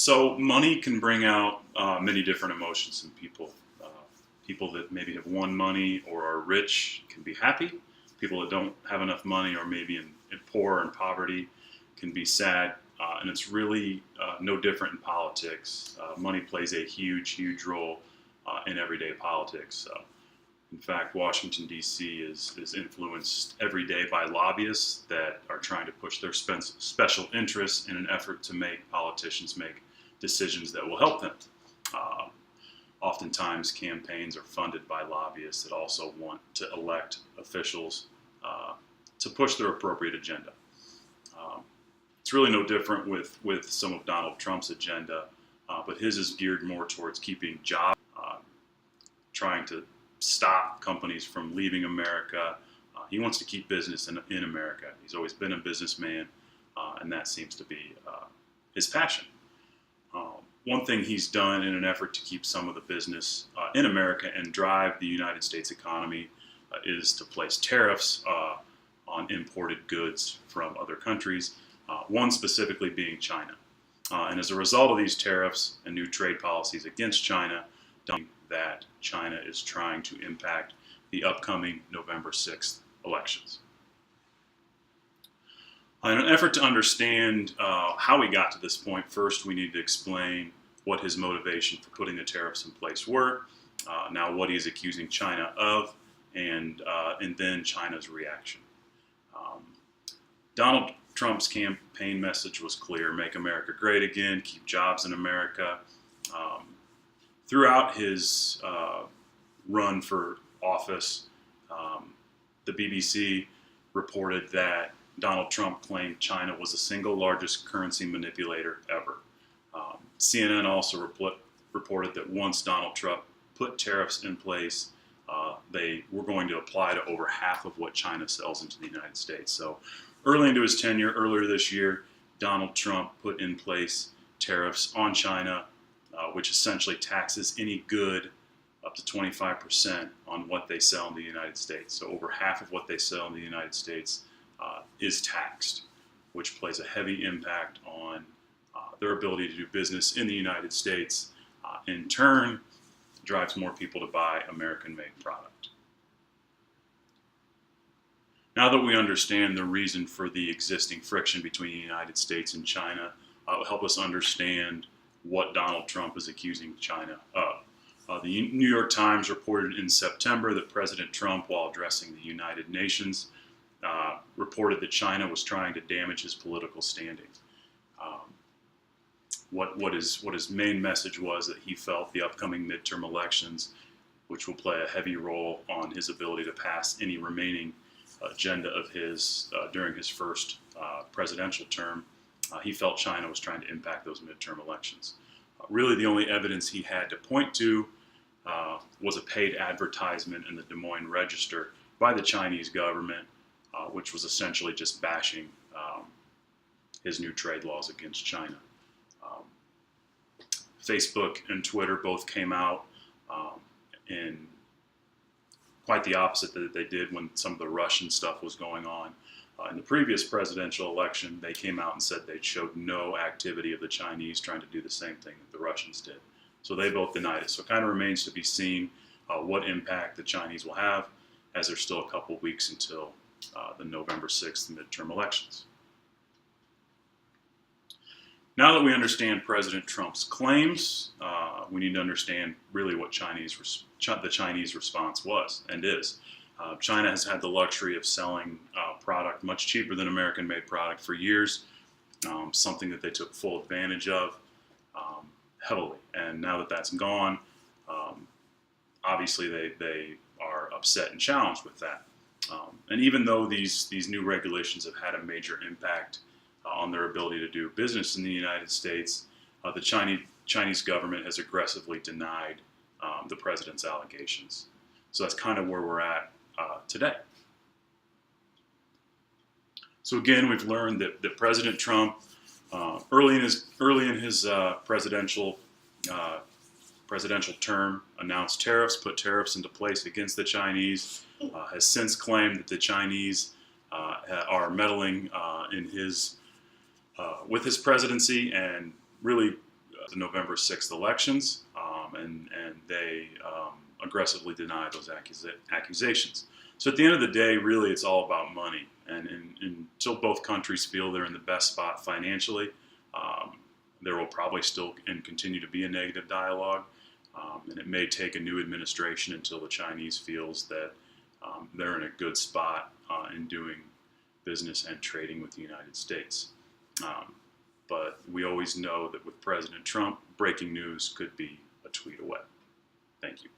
So money can bring out many different emotions in people. People that maybe have won money or are rich can be happy. People that don't have enough money or maybe in poor and poverty can be sad. And it's really no different in politics. Money plays a huge, huge role in everyday politics. In fact, Washington, D.C. is influenced every day by lobbyists that are trying to push their special interests in an effort to make politicians make decisions that will help them. Oftentimes, campaigns are funded by lobbyists that also want to elect officials to push their appropriate agenda. It's really no different with some of Donald Trump's agenda, but his is geared more towards keeping jobs, trying to stop companies from leaving America. He wants to keep business in America. He's always been a businessman, and that seems to be his passion. One thing he's done in an effort to keep some of the business in America and drive the United States economy is to place tariffs on imported goods from other countries, one specifically being China. And as a result of these tariffs and new trade policies against China, that China is trying to impact the upcoming November 6th elections. In an effort to understand how we got to this point, first we need to explain what his motivation for putting the tariffs in place were, now what he's accusing China of, and then China's reaction. Donald Trump's campaign message was clear: make America great again, keep jobs in America. Throughout his run for office, the BBC reported that Donald Trump claimed China was the single largest currency manipulator ever. CNN also reported that once Donald Trump put tariffs in place, they were going to apply to over half of what China sells into the United States. So early into his tenure, earlier this year, Donald Trump put in place tariffs on China, which essentially taxes any good up to 25% on what they sell in the United States. So over half of what they sell in the United States is taxed, which plays a heavy impact on their ability to do business in the United States. In turn, drives more people to buy American-made product. Now that we understand the reason for the existing friction between the United States and China, it will help us understand what Donald Trump is accusing China of. The New York Times reported in September that President Trump, while addressing the United Nations, reported that China was trying to damage his political standing. What his main message was that he felt the upcoming midterm elections, which will play a heavy role on his ability to pass any remaining agenda of his during his first presidential term, he felt China was trying to impact those midterm elections. Really, the only evidence he had to point to was a paid advertisement in the Des Moines Register by the Chinese government, which was essentially just bashing his new trade laws against China. Facebook and Twitter both came out in quite the opposite that they did when some of the Russian stuff was going on. In the previous presidential election, they came out and said they showed no activity of the Chinese trying to do the same thing that the Russians did. So they both denied it. So it kind of remains to be seen what impact the Chinese will have, as there's still a couple weeks until the November 6th midterm elections. Now that we understand President Trump's claims, we need to understand really what the Chinese response was and is. China has had the luxury of selling product much cheaper than American-made product for years, something that they took full advantage of heavily. And now that that's gone, obviously they are upset and challenged with that. And even though these new regulations have had a major impact on their ability to do business in the United States, the Chinese government has aggressively denied the president's allegations. So that's kind of where we're at today. So again, we've learned that President Trump, early in his presidential term, announced tariffs, put tariffs into place against the Chinese. Has since claimed that the Chinese are meddling with his presidency and really the November 6th elections, and they aggressively deny those accusations. So at the end of the day, really, it's all about money. And until both countries feel they're in the best spot financially, there will probably still and continue to be a negative dialogue. And it may take a new administration until the Chinese feels that they're in a good spot in doing business and trading with the United States. But we always know that with President Trump, breaking news could be a tweet away. Thank you.